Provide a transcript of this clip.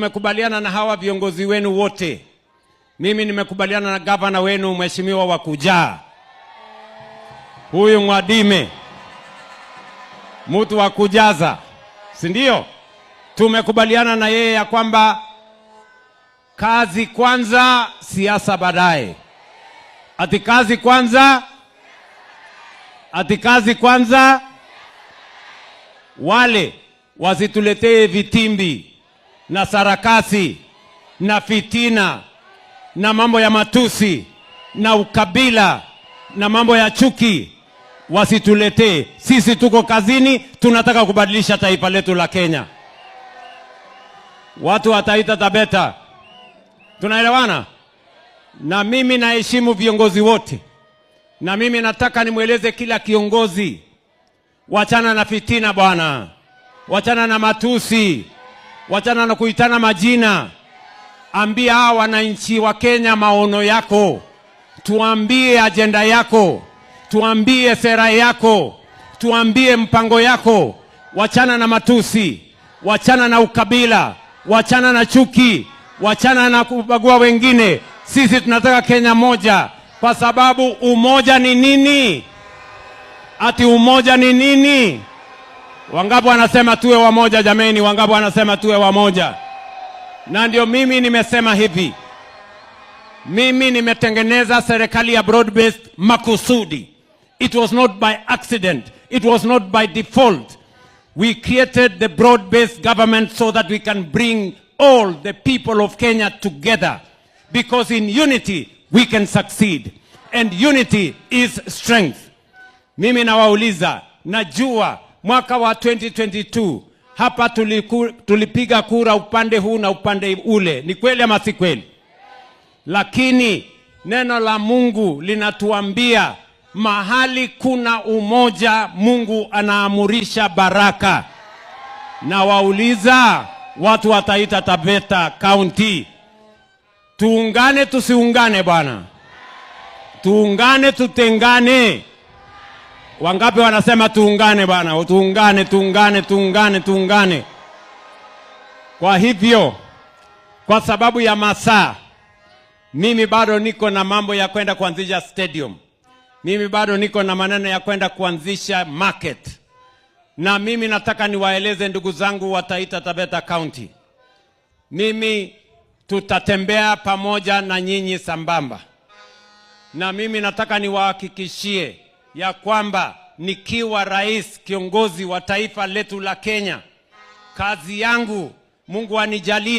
Tumekubaliana na hawa viongozi wenu wote. Mimi nimekubaliana na gavana wenu Mheshimiwa wa Kujaa. Huyu Mwadime, mtu wa kujaza, si ndio? Tumekubaliana na yeye ya kwamba kazi kwanza, siasa baadaye. Ati kazi kwanza, ati kazi kwanza. Wale wasituletee vitimbi na sarakasi na fitina na mambo ya matusi na ukabila na mambo ya chuki, wasituletee. Sisi tuko kazini, tunataka kubadilisha taifa letu la Kenya. Watu wa Taita Taveta, tunaelewana? Na mimi naheshimu viongozi wote, na mimi nataka nimweleze kila kiongozi, wachana na fitina bwana, wachana na matusi, wachana na kuitana majina. Ambia hawa wananchi wa Kenya maono yako, tuambie ajenda yako, tuambie sera yako, tuambie mpango yako. Wachana na matusi, wachana na ukabila, wachana na chuki, wachana na kubagua wengine. Sisi tunataka Kenya moja, kwa sababu umoja ni nini? Ati umoja ni nini? Wangapi wanasema tuwe wamoja jameni? Wangapi wanasema tuwe wamoja? Na ndio mimi nimesema hivi. Mimi nimetengeneza serikali ya broad based makusudi. It was not by accident. It was not by default. We created the broad based government so that we can bring all the people of Kenya together. Because in unity we can succeed. And unity is strength. Mimi nawauliza, najua mwaka wa 2022 hapa tulipiga kura upande huu na upande ule. Ni kweli ama si kweli? Lakini neno la Mungu linatuambia mahali kuna umoja, Mungu anaamurisha baraka. Na wauliza watu wa Taita Taveta County, tuungane tusiungane bwana? Tuungane tutengane? Wangapi wanasema tuungane bwana? Tuungane, tuungane, tuungane, tuungane. Kwa hivyo, kwa sababu ya masaa, mimi bado niko na mambo ya kwenda kuanzisha stadium. Mimi bado niko na maneno ya kwenda kuanzisha market. Na mimi nataka niwaeleze ndugu zangu wa Taita Taveta County. Mimi tutatembea pamoja na nyinyi sambamba. Na mimi nataka niwahakikishie ya kwamba nikiwa rais kiongozi wa taifa letu la Kenya, kazi yangu Mungu anijalie